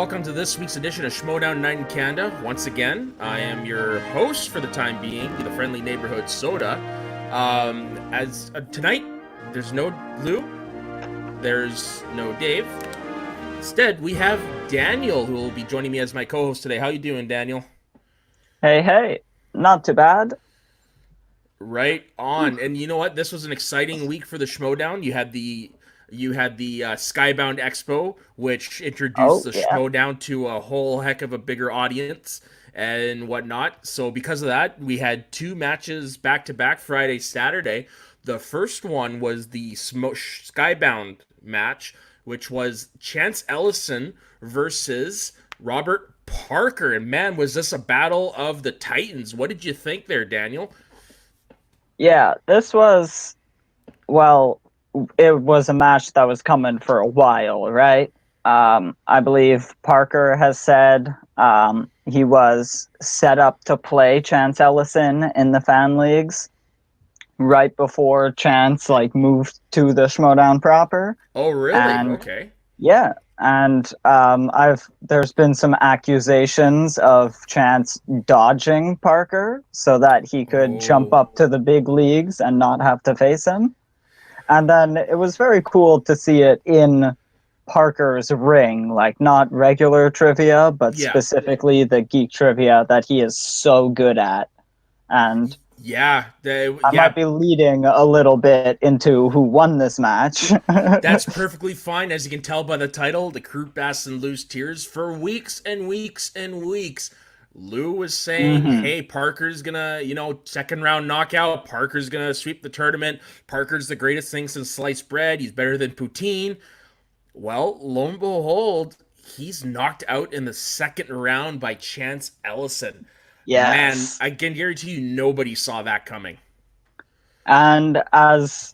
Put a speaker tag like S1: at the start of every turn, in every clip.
S1: welcome to this week's edition of Schmoedown Night in Canada. Once again, I am your host for the time being, the friendly neighborhood soda. Tonight, there's no Lou, there's no Dave. Instead, we have Daniel, who will be joining me as my co-host today. How you doing, Daniel?
S2: Hey, not too bad.
S1: Right on. And you know what? This was an exciting week for the Schmoedown. You had the Skybound Expo, which introduced
S2: Oh,
S1: the
S2: yeah.
S1: Schmoedown to a whole heck of a bigger audience and whatnot. So because of that, we had two matches back to back, Friday, Saturday. The first one was the Skybound match, which was Chance Ellison versus Robert Parker. And man, was this a battle of the Titans. What did you think there, Daniel?
S2: Yeah, this was, well, it was a match that was coming for a while, right? I believe Parker has said he was set up to play Chance Ellison in the fan leagues right before Chance moved to the Schmoedown proper.
S1: Oh, really?
S2: And
S1: Okay.
S2: yeah, and there's been some accusations of Chance dodging Parker so that he could jump
S1: Oh.
S2: up to the big leagues and not have to face him. And then it was very cool to see it in Parker's ring, like not regular trivia, but
S1: Yeah.
S2: specifically the geek trivia that he is so good at. And
S1: Yeah,
S2: I might be leading a little bit into who won this match.
S1: that's perfectly fine. As you can tell by the title, the Croup Basks and Lou's Tears, for weeks and weeks and weeks, Lou was saying,
S2: Mhm.
S1: hey, Parker's gonna, second round knockout. Parker's gonna sweep the tournament. Parker's the greatest thing since sliced bread. He's better than poutine. Well, lo and behold, he's knocked out in the second round by Chance Ellison. Man,
S2: Yes.
S1: I can guarantee you nobody saw that coming.
S2: And as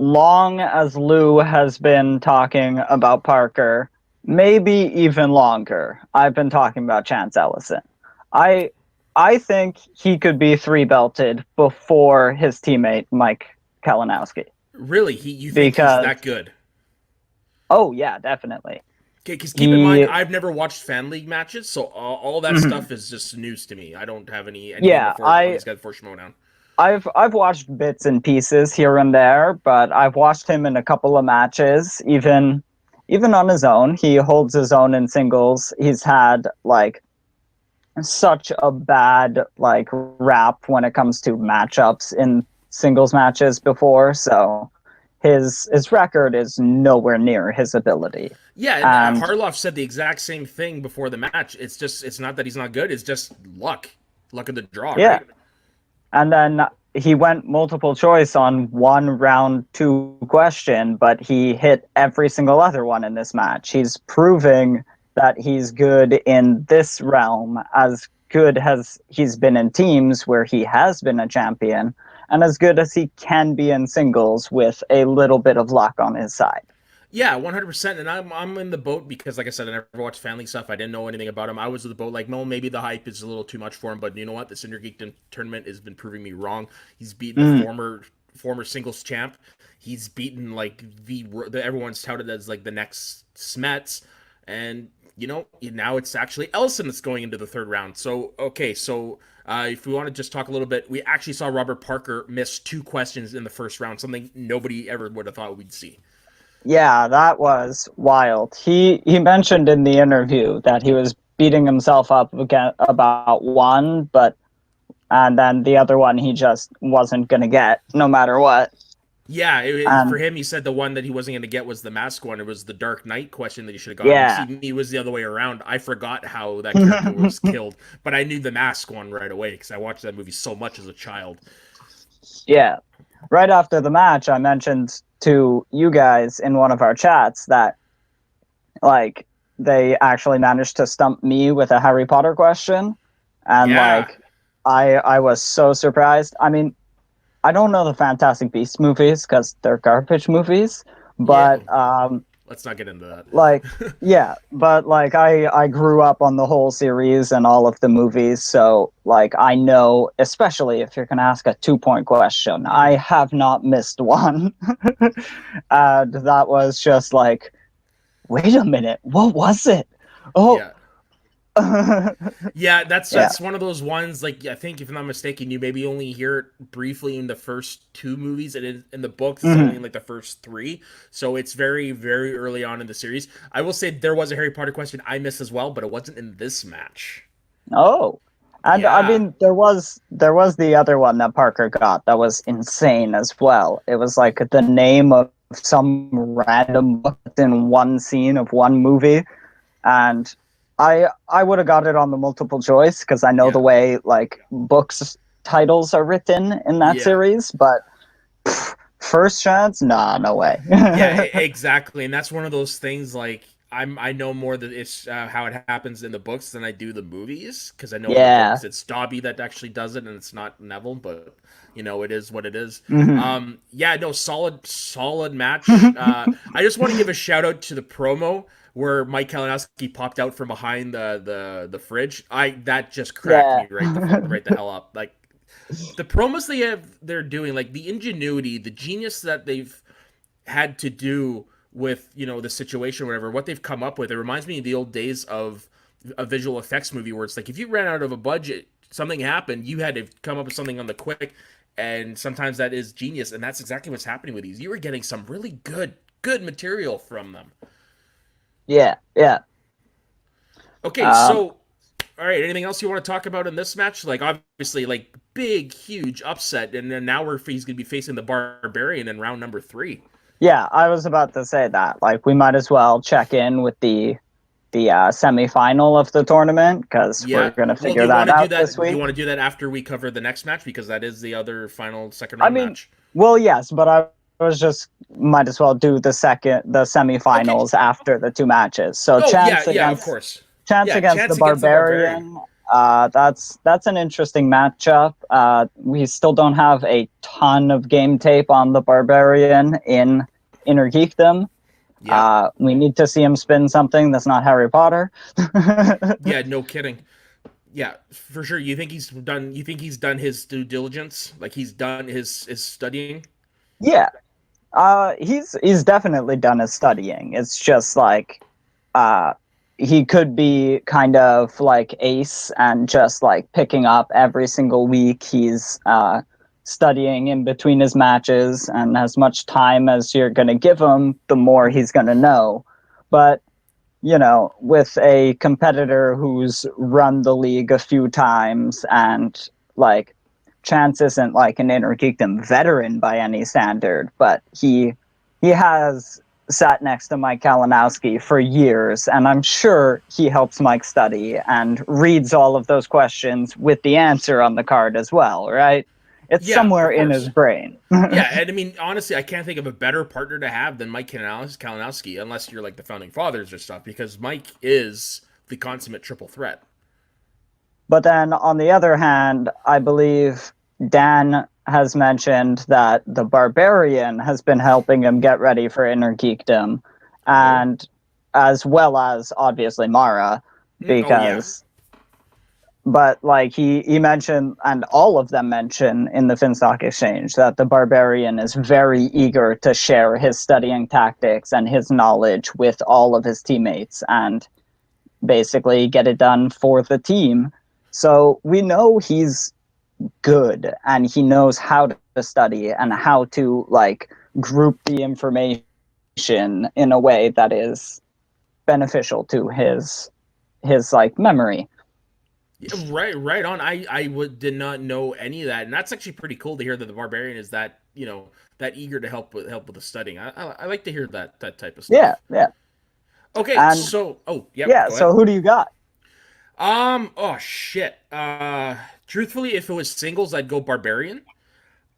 S2: long as Lou has been talking about Parker, maybe even longer, I've been talking about Chance Ellison. I think he could be three belted before his teammate Mike Kalinowski.
S1: Really, you think he's that good?
S2: Oh yeah, definitely.
S1: Okay, because keep in mind,
S2: He
S1: I've never watched fan league matches, so all that
S2: Mhm.
S1: stuff is just news to me. I don't have anything
S2: Yeah,
S1: before on these guys before Schmoedown.
S2: I've watched bits and pieces here and there, but I've watched him in a couple of matches, even on his own. He holds his own in singles. He's had such a bad rap when it comes to matchups in singles matches before, so his record is nowhere near his ability.
S1: Yeah, and
S2: And
S1: Harloff said the exact same thing before the match. It's not that he's not good. It's just luck of the draw,
S2: yeah,
S1: right?
S2: and then he went multiple choice on one round two question, but he hit every single other one in this match. He's proving that he's good in this realm, as good as he's been in teams where he has been a champion, and as good as he can be in singles with a little bit of luck on his side.
S1: Yeah, 100%. And I'm in the boat because, like I said, I never watched fan league stuff. I didn't know anything about him. I was in the boat like, no, maybe the hype is a little too much for him. But you know what? The Cinder Geek tournament has been proving me wrong. He's beaten the former singles champ. He's beaten the everyone's touted as like the next Smets, and now it's actually Ellison that's going into the third round. So okay, so if we want to just talk a little bit, we actually saw Robert Parker miss two questions in the first round, something nobody ever would have thought we'd see.
S2: Yeah, that was wild. He mentioned in the interview that he was beating himself up again about one, and then the other one he just wasn't gonna get no matter what.
S1: Yeah, for
S2: And
S1: him, he said the one that he wasn't going to get was the mask one. It was the Dark Knight question that he should have gotten.
S2: yeah,
S1: See, me was the other way around. I forgot how that character was killed, but I knew the mask one right away because I watched that movie so much as a child.
S2: yeah. Right after the match, I mentioned to you guys in one of our chats that they actually managed to stump me with a Harry Potter question, and
S1: Yeah.
S2: I was so surprised. I mean, I don't know the Fantastic Beasts movies because they're garbage movies,
S1: Yeah.
S2: but
S1: Let's not get into that.
S2: yeah, but I grew up on the whole series and all of the movies, so I know, especially if you're gonna ask a 2-point question, I have not missed one. And that was just wait a minute, what was it? Oh,
S1: Yeah. Yeah, that's
S2: yeah.
S1: that's one of those ones. Like I think, if I'm not mistaken, you maybe only hear it briefly in the first two movies, and in the books, it's only
S2: Hmm.
S1: in like the first three. So it's very, very early on in the series. I will say there was a Harry Potter question I missed as well, but it wasn't in this match.
S2: Oh, and I
S1: Yeah,
S2: mean, there was the other one that Parker got that was insane as well. It was like the name of some random book in one scene of one movie, and I would have got it on the multiple choice because I know
S1: yeah,
S2: the way like books titles are written in that
S1: yeah.
S2: series, but first chance, nah, no way.
S1: Yeah, exactly, and that's one of those things. Like I know more that it's how it happens in the books than I do the movies, because I know in the
S2: Yeah.
S1: books it's Dobby that actually does it, and it's not Neville. But it is what it is.
S2: Hmm.
S1: Yeah, no, solid match. I just want to give a shout out to the promo where Mike Kalinowski popped out from behind the fridge. I That just cracked
S2: Yeah.
S1: me right the hell up. Like the promos they're doing, like the ingenuity, the genius that they've had to do with the situation or whatever, what they've come up with. It reminds me of the old days of a visual effects movie where it's like if you ran out of a budget, something happened, you had to come up with something on the quick, and sometimes that is genius, and that's exactly what's happening with these. You were getting some really good material from them.
S2: Yeah. Yeah.
S1: Okay,
S2: Um,
S1: so all right, anything else you want to talk about in this match? Like obviously, like big, huge upset, and then now he's going to be facing the Barbarian in round number 3.
S2: yeah, I was about to say that. Like, we might as well check in with the semifinal of the tournament because we're
S1: Yeah.
S2: gonna
S1: Well, do
S2: figure
S1: you want
S2: that
S1: to do
S2: out this
S1: that? Do you
S2: week.
S1: want to do that after we cover the next match, because that is the other final second
S2: I
S1: round
S2: mean,
S1: match?
S2: well, yes, but I was just might as well do the
S1: Okay.
S2: semifinals after the two matches. So
S1: Oh yeah,
S2: chance
S1: yeah, of
S2: against
S1: course.
S2: chance
S1: Yeah,
S2: against the
S1: chance against the Barbarian.
S2: Barbarian. That's an interesting matchup. We still don't have a ton of game tape on the Barbarian in Inner Geekdom.
S1: Yeah,
S2: We need to see him spin something that's not Harry Potter.
S1: yeah, no kidding. Yeah, for sure. You think he's done? You think he's done his due diligence? Like he's done his studying?
S2: Yeah, he's definitely done his studying. It's just like uh, he could be kind of like Ace and just like picking up every single week. He's studying in between his matches, and as much time as you're going to give him, the more he's going to know. But with a competitor who's run the league a few times and like Chance isn't like an Inner Geekdom veteran by any standard, but he has sat next to Mike Kalinowski for years, and I'm sure he helps Mike study and reads all of those questions with the answer on the card as well, right? It's
S1: Yeah,
S2: somewhere
S1: of
S2: in his
S1: course.
S2: brain.
S1: Yeah, and I mean, honestly, I can't think of a better partner to have than Mike Kalinowski, unless you're like the founding fathers or stuff, because Mike is the consummate triple threat.
S2: But then on the other hand, I believe Dan has mentioned that the Barbarian has been helping him get ready for Inner Geekdom,
S1: Oh,
S2: and as well as obviously Mara,
S1: oh yeah,
S2: because but like he mentioned, and all of them mention in the Finstock Exchange, that the Barbarian is very eager to share his studying tactics and his knowledge with all of his teammates and basically get it done for the team. So we know he's good and he knows how to study and how to like group the information in a way that is beneficial to his like memory.
S1: yeah, right on. Did not know any of that, and that's actually pretty cool to hear that the Barbarian is that that eager to help with the studying. I like to hear that type of
S2: Yeah,
S1: stuff.
S2: yeah.
S1: Okay,
S2: And
S1: so yep,
S2: yeah,
S1: go ahead.
S2: so who do you got?
S1: Oh shit. Truthfully, if it was singles, I'd go Barbarian.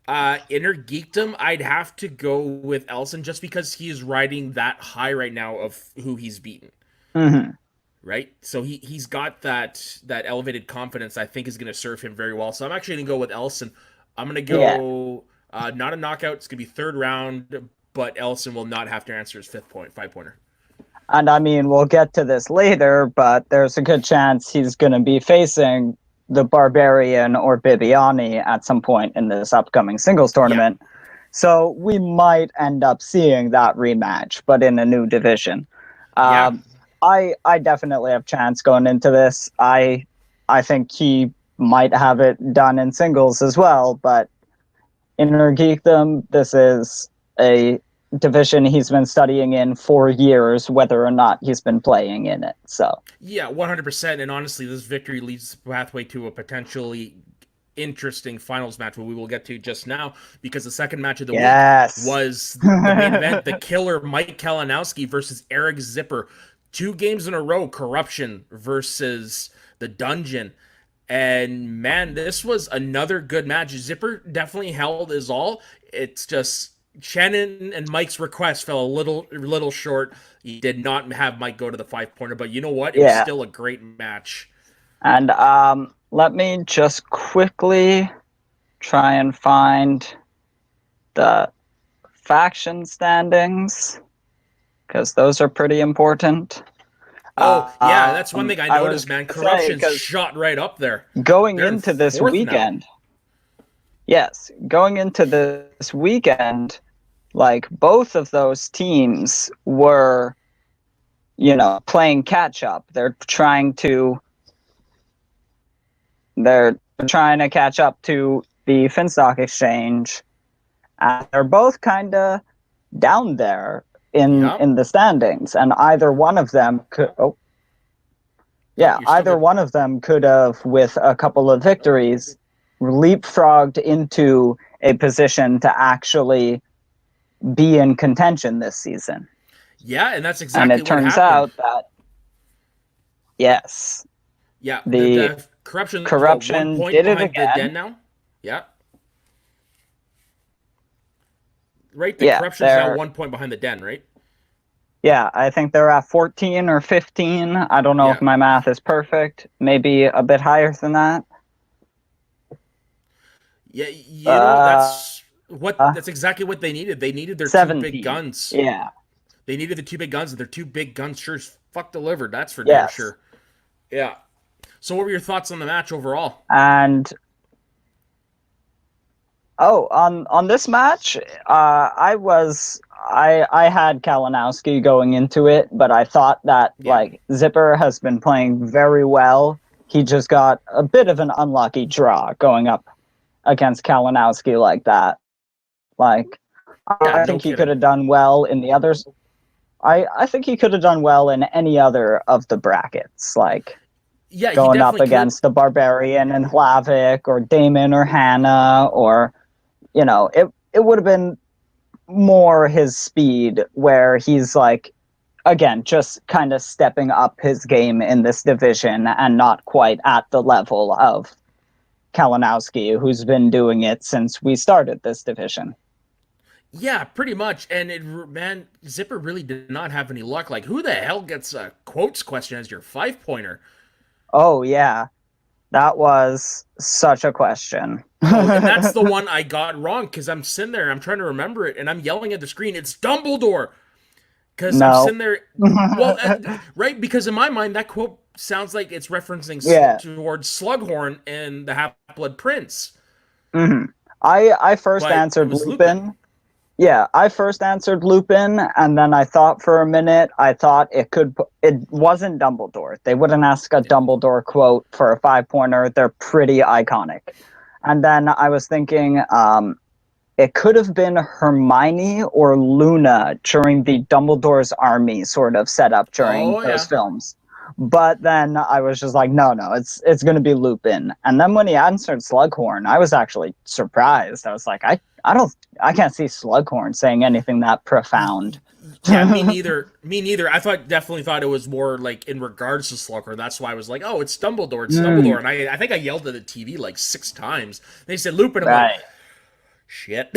S1: Inner Geekdom, I'd have to go with Elson just because he is riding that high right now of who he's beaten.
S2: Mm-hmm.
S1: Right, so he's got that elevated confidence. I think is going to serve him very well. So I'm actually going to go with Elson. I'm going to
S2: Yeah.
S1: go not a knockout. It's going to be third round, but Elson will not have to answer his 5 pointer.
S2: And I mean, we'll get to this later, but there's a good chance he's going to be facing the Barbarian or Bibiani at some point in this upcoming singles
S1: Yeah,
S2: tournament. So we might end up seeing that rematch, but in a new division.
S1: yeah,
S2: Um, I definitely have chance going into this. I think he might have it done in singles as well, but Inner Geekdom, this is a division he's been studying in for years, whether or not he's been playing in it. So
S1: Yeah, 100%. And honestly, this victory leads the pathway to a potentially interesting finals match, what we will get to just now, because the second match of the week
S2: yes.
S1: was the main event, the killer Mike Kalinowski versus Eric Zipper. 2 games in a row, Corruption versus the Dungeon. And man, this was another good match. Zipper definitely held his all. It's just Shannon and Mike's request fell a little short. He did not have Mike go to the 5-pointer, but you know what? It was
S2: Yeah.
S1: still a great match.
S2: And let me just quickly try and find the faction standings, because those are pretty important.
S1: Oh, yeah, that's one thing I noticed, man. Corruption's
S2: say,
S1: shot right up there.
S2: Going
S1: They're
S2: into this
S1: fourth
S2: weekend.
S1: now.
S2: Yes, going into this weekend, like both of those teams were, playing catch up. They're trying to catch up to the Finstock Exchange, and they're both kind of down there in the standings, and either one of them could one of them could have, with a couple of victories, leapfrogged into a position to actually be in contention this season.
S1: Yeah, and that's exactly
S2: what happened. And it turns out that yes.
S1: Yeah, the Corruption 1 point
S2: did it
S1: behind
S2: again.
S1: The Den now. Yeah. Right, the Corruption's now 1 point behind the Den, right?
S2: Yeah, I think they're at 14 or 15. I don't know if my math is perfect. Maybe a bit higher than that.
S1: Yeah, that's exactly what they needed. They needed their
S2: 17.
S1: 2 big guns.
S2: Yeah.
S1: They needed the 2 big guns, and their 2 big guns sure as fuck delivered. That's for damn sure. Yeah. So what were your thoughts on the match overall?
S2: And on this match, I had Kalinowski going into it, but I thought that Zipper has been playing very well. He just got a bit of an unlucky draw going up against Kalinowski like that. I think he could have done well in the others. I think he could have done well in any other of the brackets, going up against the Barbarian and Hlavik, or Damon or Hannah, or it would have been more his speed, where he's again, just kind of stepping up his game in this division and not quite at the level of Kalinowski, who's been doing it since we started this division.
S1: Yeah, pretty much. And Zipper really did not have any luck. Who the hell gets a quotes question as your 5-pointer?
S2: Oh, yeah. That was such a question.
S1: And that's the one I got wrong, because I'm sitting there, I'm trying to remember it, and I'm yelling at the screen, it's Dumbledore! Because I'm sitting there, right? Because in my mind, that quote sounds like it's referencing towards Slughorn and the Half-Blood Prince.
S2: Mm-hmm. I first answered Lupin. Yeah, I first answered Lupin, and then I thought for a minute, it wasn't Dumbledore. They wouldn't ask a Dumbledore quote for a 5-pointer. They're pretty iconic. And then I was thinking, it could have been Hermione or Luna during the Dumbledore's army sort of setup during those films. But then I was just like, no, it's going to be Lupin. And then when he answered Slughorn, I was actually surprised. I was like, I can't see Slughorn saying anything that profound.
S1: Yeah, me neither. I definitely thought it was more in regards to Slughorn. That's why I was like, oh, it's Dumbledore. It's Dumbledore. And I think I yelled at the TV 6 times. They said Lupin. I'm like, shit.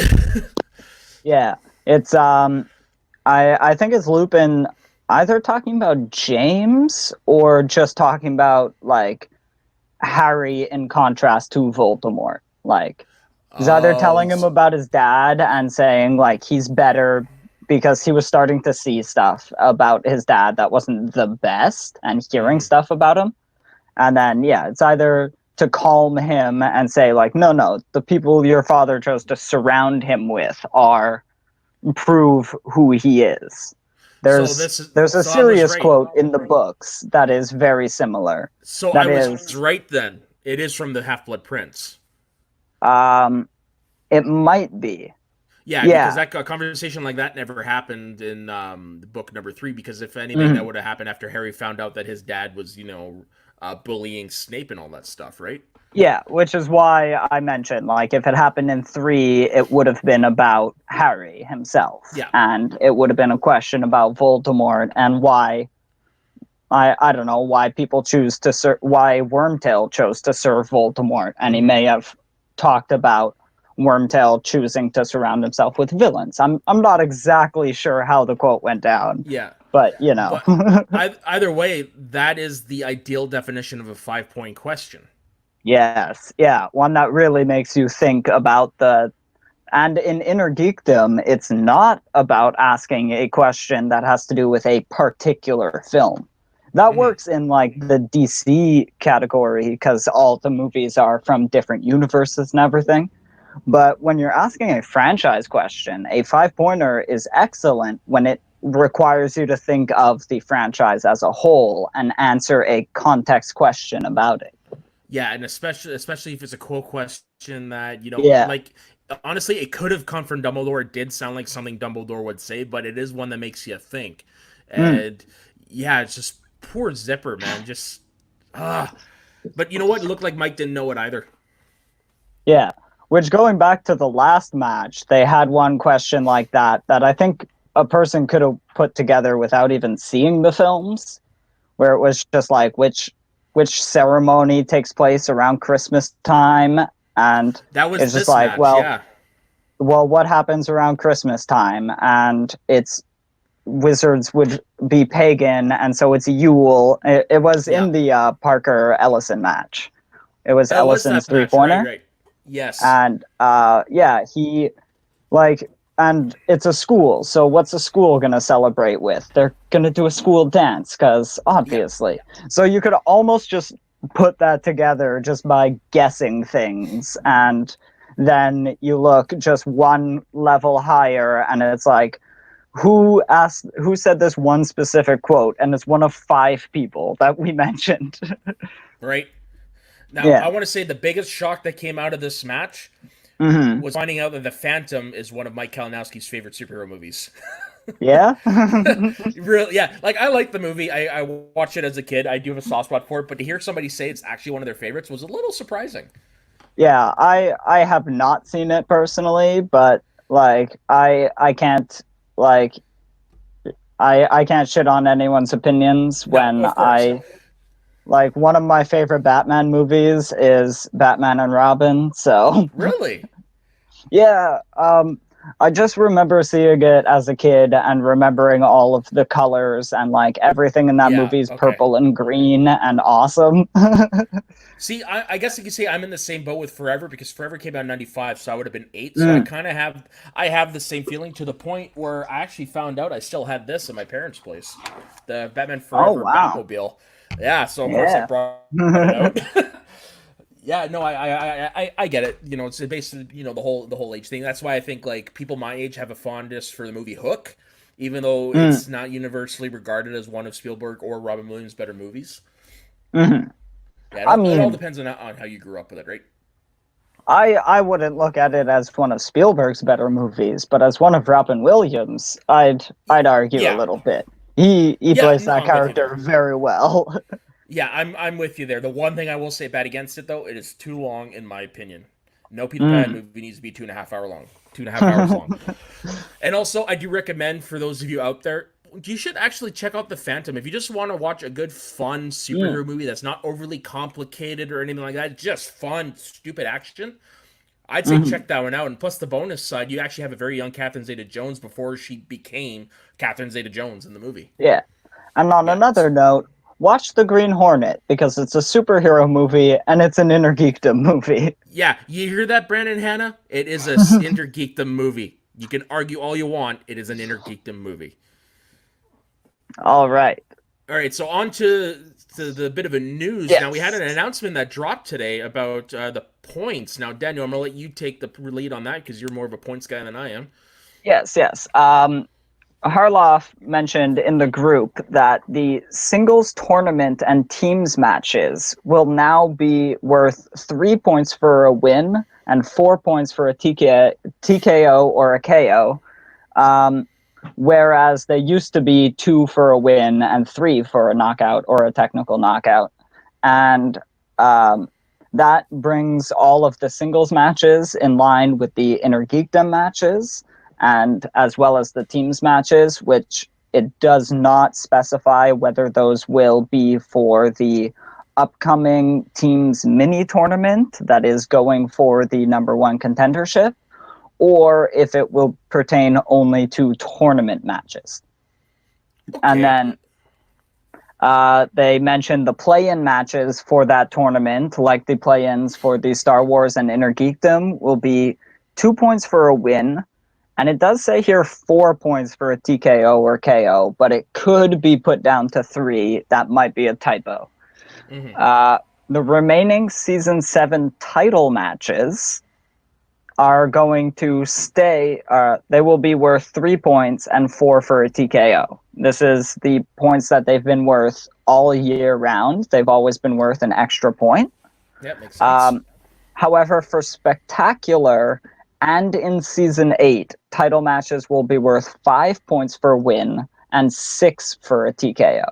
S2: Yeah, it's I think it's Lupin, either talking about James or just talking about Harry in contrast to Voldemort. He's either telling him about his dad and saying he's better because he was starting to see stuff about his dad that wasn't the best, and hearing stuff about him. And then it's either to calm him and say no, the people your father chose to surround him with prove who he is.
S1: So
S2: There's a
S1: I was
S2: serious
S1: right.
S2: quote in the books that is very similar.
S1: So I
S2: That
S1: was
S2: is,
S1: right then. It is from the Half Blood Prince.
S2: um, it might be.
S1: Yeah, because
S2: Yeah.
S1: that a conversation like that never happened in book number 3. Because if anything, that
S2: Mhm.
S1: would have happened after Harry found out that his dad was, bullying Snape and all that stuff, right?
S2: Yeah, which is why I mentioned, like, if it happened in 3, it would have been about Harry himself,
S1: Yeah.
S2: and it would have been a question about Voldemort and why I don't know why people choose to why Wormtail chose to serve Voldemort, and he may have talked about Wormtail choosing to surround himself with villains. I'm not exactly sure how the quote went down,
S1: Yeah.
S2: but you know.
S1: But either way, that is the ideal definition of a 5-point question.
S2: Yes, yeah, one that really makes you think about the. And in Inner Geekdom, it's not about asking a question that has to do with a particular film. That works in like the DC category because all the movies are from different universes and everything. But when you're asking a franchise question, a 5 pointer is excellent when it requires you to think of the franchise as a whole and answer a context question about it.
S1: Yeah, and especially if it's a quote question that
S2: Yeah.
S1: like honestly, it could have come from Dumbledore. It did sound like something Dumbledore would say, but it is one that makes you think.
S2: Mm,
S1: And yeah, it's just poor Zipper, man. Just ah. But you know what? It looked like Mike didn't know it either.
S2: yeah. Which, going back to the last match, they had one question like that I think a person could have put together without even seeing the films, where it was just like which ceremony takes place around Christmas time, and
S1: That was
S2: it's just
S1: this
S2: like,
S1: match, yeah.
S2: well, what happens around Christmas time? And it's wizards would be pagan, and so it's Yule. It was
S1: Yeah.
S2: in the Parker Ellison match. It was
S1: It was
S2: Ellison's
S1: that
S2: three
S1: match, right,
S2: pointer,
S1: right. Yes.
S2: and yeah, he like, and it's a school. So what's a school gonna celebrate with? They're gonna do a school dance, because
S1: Yeah.
S2: obviously. So you could almost just put that together just by guessing things, and then you look just one level higher, and it's like, who said this one specific quote, and it's one of 5 people that we mentioned.
S1: Right. Now,
S2: Yeah.
S1: I want to say the biggest shock that came out of this match
S2: Hmm.
S1: was finding out that The Phantom is one of Mike Kalinowski's favorite superhero movies.
S2: Yeah.
S1: Really, yeah. Like I like the movie. I watched it as a kid. I do have a soft spot for it. But to hear somebody say it's actually one of their favorites was a little surprising.
S2: Yeah, I have not seen it personally, but like I can't, like, I can't shit on anyone's opinions
S1: No,
S2: when
S1: of course.
S2: I, like, one of my favorite Batman movies is Batman and Robin. So
S1: Really?
S2: yeah, I just remember seeing it as a kid and remembering all of the colors, and like everything in that
S1: Yeah.
S2: movie is
S1: Okay.
S2: purple and green and awesome.
S1: See, I guess you could say I'm in the same boat with Forever because Forever came out in '95, so I would have been 8. So I
S2: Mm.
S1: kind of have the same feeling to the point where I actually found out I still had this in my parents' place, the Batman
S2: Oh
S1: Forever
S2: wow.
S1: Batmobile. Yeah, so of course I
S2: Yeah.
S1: brought it out. Yeah, no, I get it. It's basically the whole age thing. That's why I think like people my age have a fondness for the movie Hook, even though
S2: Mm.
S1: it's not universally regarded as one of Spielberg or Robin Williams' better movies.
S2: Hmm.
S1: Yeah,
S2: I
S1: it all
S2: mean,
S1: depends on how you grew up with it, right?
S2: I wouldn't look at it as one of Spielberg's better movies, but as one of Robin Williams, I'd argue a
S1: Yeah,
S2: little bit. He
S1: yeah,
S2: plays
S1: no,
S2: that
S1: I'm with you
S2: character
S1: there.
S2: very well.
S1: Yeah, I'm with you there. The one thing I will say bad against it though, it is too long in my opinion. No Peter Pan
S2: Mm.
S1: movie needs to be 2.5 hour long, 2.5 hours long. And also, I do recommend for those of you out there, you should actually check out The Phantom if you just want to watch a good, fun
S2: Mm.
S1: superhero movie that's not overly complicated or anything like that. Just fun, stupid action. I'd say
S2: Hmm.
S1: check that one out. And plus, the bonus side, you actually have a very young Catherine Zeta-Jones before she became Catherine Zeta-Jones in the movie.
S2: Yeah. And on
S1: Yeah,
S2: another note, watch The Green Hornet because it's a superhero movie and it's an inner geekdom movie.
S1: yeah. You hear that, Brandon Hanna? It is a inner geekdom movie. You can argue all you want. It is an inner geekdom movie.
S2: All right.
S1: All right, so on to the bit of a news. Now we had an
S2: Yes.
S1: announcement that dropped today about the points. Now, Daniel, I'm gonna let you take the lead on that because you're more of a points guy than I am.
S2: Yes, yes. Harloff mentioned in the group that the singles tournament and teams matches will now be worth 3 points for a win and 4 points for a TKO or a KO, whereas they used to be 2 for a win and 3 for a knockout or a technical knockout. And that brings all of the singles matches in line with the Inner Geekdom matches, and as well as the teams matches, which it does not specify whether those will be for the upcoming teams mini tournament that is going for the number one contendership, or if it will pertain only to tournament matches.
S1: Okay.
S2: And then they mentioned the play-in matches for that tournament, like the play-ins for the Star Wars and Inner Geekdom, will be 2 points for a win. And it does say here 4 points for a TKO or KO, but it could be put down to 3. That might be a typo. The remaining Season 7 title matches are going to stay, they will be worth 3 points and 4 for a TKO. This is the points that they've been worth all year round. They've always been worth an extra point.
S1: Yeah, makes sense.
S2: However, for Spectacular and in Season 8, title matches will be worth 5 points for a win and 6 for a TKO.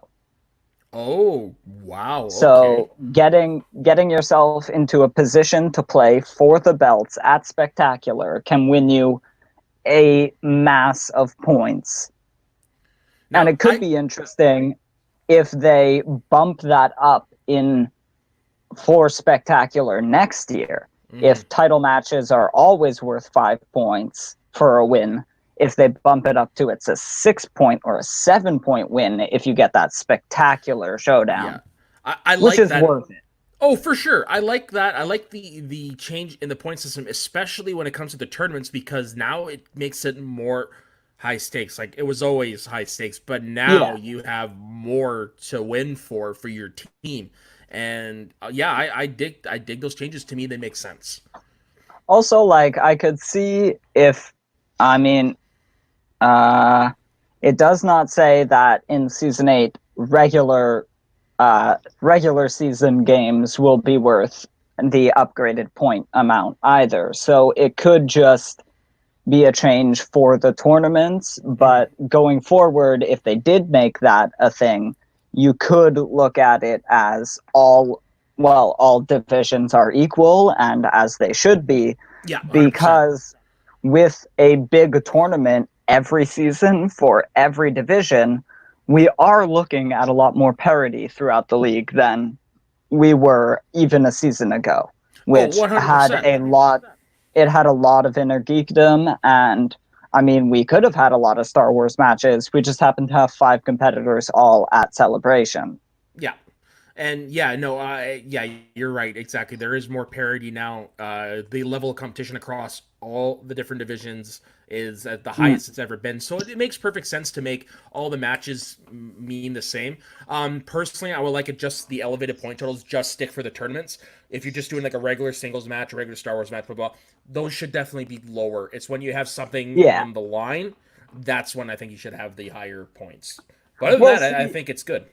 S1: Oh, wow. Okay.
S2: So getting yourself into a position to play for the belts at Spectacular can win you a mass of points.
S1: Now,
S2: and it could be interesting if they bump that up in for Spectacular next year. If title matches are always worth 5 points for a win, if they bump it up to it's a 6 point or a 7 point win if you get that Spectacular showdown.
S1: Yeah. I like
S2: which is
S1: that.
S2: worth it.
S1: Oh, for sure. I like that. I like the change in the point system, especially when it comes to the tournaments, because now it makes it more high stakes. Like, it was always high stakes, but now you have more to win for your team. And I dig those changes. To me, they make sense.
S2: Also, like, I could see if, I mean, it does not say that in Season 8 regular season games will be worth the upgraded point amount either. So it could just be a change for the tournaments, but going forward, if they did make that a thing, you could look at it as all divisions are equal, and as they should be.
S1: Yeah, 100%.
S2: Because with a big tournament every season for every division, we are looking at a lot more parity throughout the league than we were even a season ago, which had a lot. It had a lot of Inner Geekdom, and I mean, we could have had a lot of Star Wars matches. We just happened to have 5 competitors all at Celebration.
S1: Yeah. And you're right. Exactly. There is more parity now. The level of competition across all the different divisions is at the highest it's ever been. So it makes perfect sense to make all the matches mean the same. Personally, I would like it just the elevated point totals just stick for the tournaments. If you're just doing like a regular singles match, a regular Star Wars match, blah, blah, those should definitely be lower. It's when you have something on the line, that's when I think you should have the higher points. But other than that, I think it's good.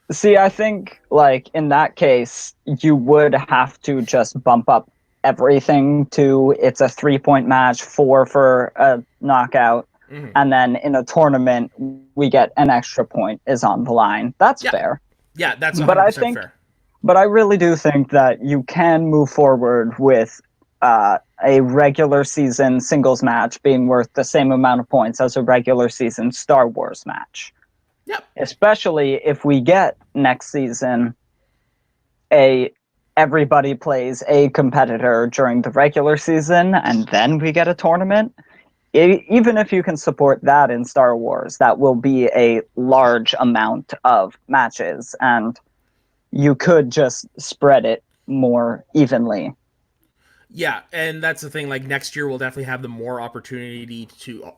S2: See, I think, like, in that case, you would have to just bump up everything to it's a 3-point match, 4 for a knockout, and then in a tournament, we get an extra point is on the line. That's fair.
S1: Yeah, that's 100% fair.
S2: But I really do think that you can move forward with a regular season singles match being worth the same amount of points as a regular season Star Wars match.
S1: Yep.
S2: Especially if we get next season everybody plays a competitor during the regular season and then we get a tournament. Even if you can support that in Star Wars, that will be a large amount of matches, and you could just spread it more evenly.
S1: Yeah, and that's the thing. Like, next year, we'll definitely have the more opportunity to.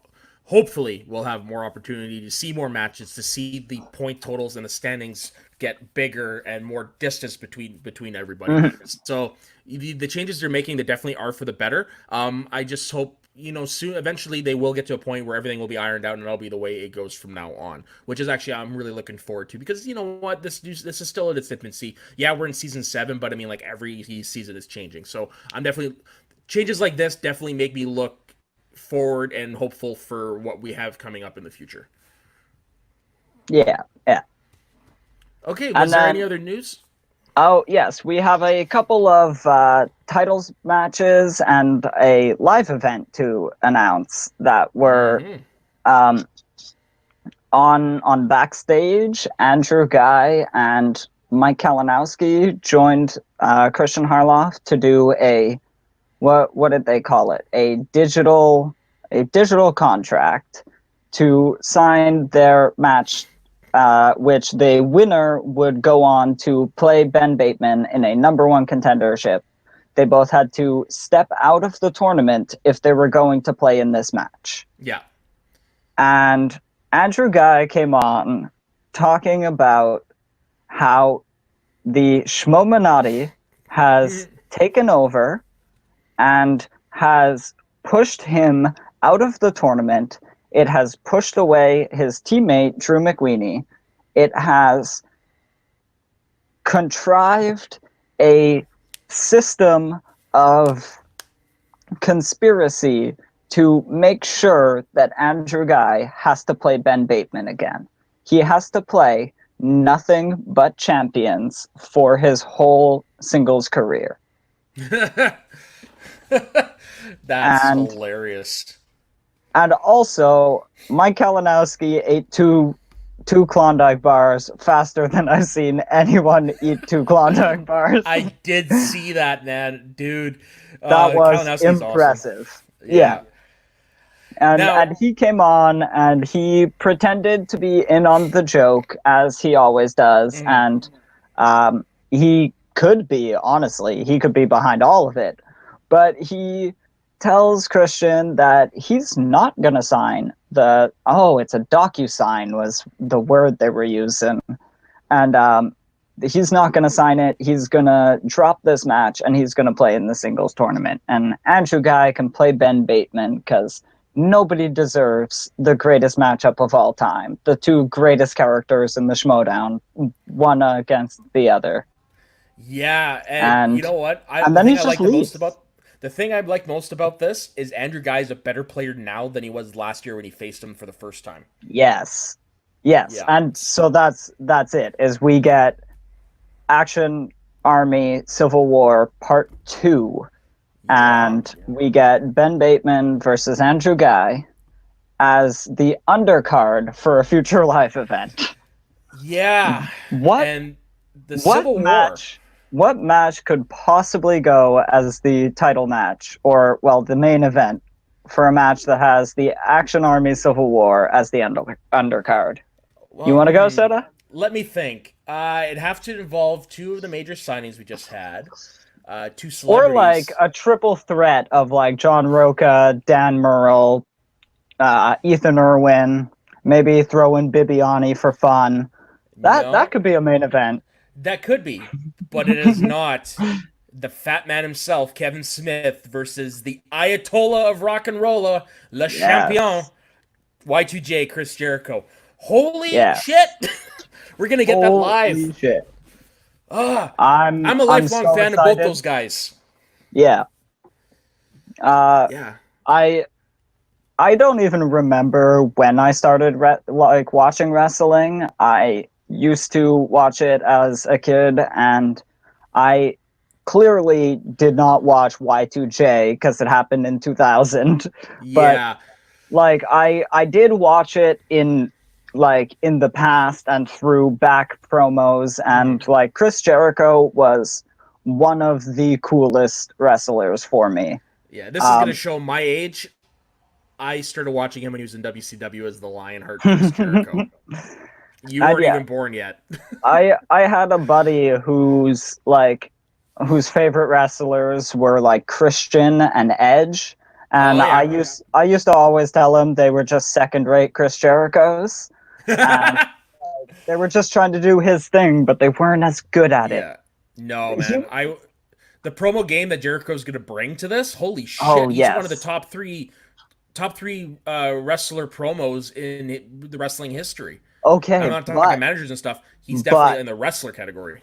S1: Hopefully, we'll have more opportunity to see more matches, to see the point totals and the standings get bigger and more distance between everybody. So the changes they're making, they definitely are for the better. I just hope soon eventually they will get to a point where everything will be ironed out and that'll be the way it goes from now on, which is actually I'm really looking forward to, because you know what, this is still at its infancy. Yeah, we're in season 7, but I mean, like, every season is changing, so I'm definitely, changes like this definitely make me look forward and hopeful for what we have coming up in the future.
S2: Yeah, yeah.
S1: Okay,
S2: And
S1: was there
S2: then,
S1: any other news?
S2: oh yes, we have a couple of titles matches and a live event to announce that were
S1: Mm-hmm.
S2: um, on backstage. Andrew Guy and Mike Kalinowski joined Christian Harloff to do a, what did they call it? A digital contract to sign their match, which the winner would go on to play Ben Bateman in a number one contendership. They both had to step out of the tournament if they were going to play in this match.
S1: Yeah.
S2: And Andrew Guy came on talking about how the Schmoedown has taken over and has pushed him out of the tournament. It has pushed away his teammate, Drew McWeeny. It has contrived a system of conspiracy to make sure that Andrew Guy has to play Ben Bateman again. He has to play nothing but champions for his whole singles career.
S1: That's hilarious.
S2: And also, Mike Kalinowski ate two Klondike bars faster than I've seen anyone eat 2 Klondike bars.
S1: I did see that, man, dude.
S2: That was
S1: Kalinowski's
S2: impressive.
S1: Awesome.
S2: Yeah. And,
S1: now,
S2: and he came on and he pretended to be in on the joke, as he always does. And he could be, honestly, he could be behind all of it. But he tells Christian that he's not going to sign it's a docu-sign was the word they were using. And he's not going to sign it. He's going to drop this match and he's going to play in the singles tournament. And Andrew Guy can play Ben Bateman because nobody deserves the greatest matchup of all time. The 2 greatest characters in the Schmoedown, one against the other.
S1: Yeah, and you know what? The thing I like most about this is Andrew Guy is a better player now than he was last year when he faced him for the first time.
S2: Yes. Yeah. And so that's it, is we get Action Army Civil War Part 2. And we get Ben Bateman versus Andrew Guy as the undercard for a future live event.
S1: Yeah.
S2: And the Civil War. What match could possibly go as the title match, or, well, the main event for a match that has the Action Army Civil War as the undercard? Well, you want to go, Seta?
S1: Let me think. It'd have to involve 2 of the major signings we just had. 2 celebrities.
S2: Or like a triple threat of like John Roca, Dan Murrell, Ethan Irwin, maybe throw in Bibiani for fun. That could be a main event.
S1: That could be, but it is not. The fat man himself, Kevin Smith, versus the Ayatollah of rock and rolla, Le Champion, Y2J, Chris Jericho. Holy shit! We're gonna get that live.
S2: Holy shit!
S1: I'm a lifelong fan of both those guys.
S2: Yeah. I don't even remember when I started watching wrestling. I used to watch it as a kid, and I clearly did not watch Y2J because it happened in 2000.
S1: Yeah.
S2: But I did watch it in the past and through back promos, and Chris Jericho was one of the coolest wrestlers for me.
S1: Yeah, this is going to show my age. I started watching him when he was in WCW as the Lionheart Chris Jericho. You weren't even born yet.
S2: I had a buddy whose favorite wrestlers were like Christian and Edge, and I used to always tell him they were just second-rate Chris Jerichos. And they were just trying to do his thing, but they weren't as good at it.
S1: No, man. The promo game that Jericho's going to bring to this, holy shit!
S2: Oh,
S1: he's one of the top 3 top three wrestler promos in the wrestling history. I'm
S2: Okay,
S1: not talking managers and stuff. He's definitely
S2: but
S1: in the wrestler category.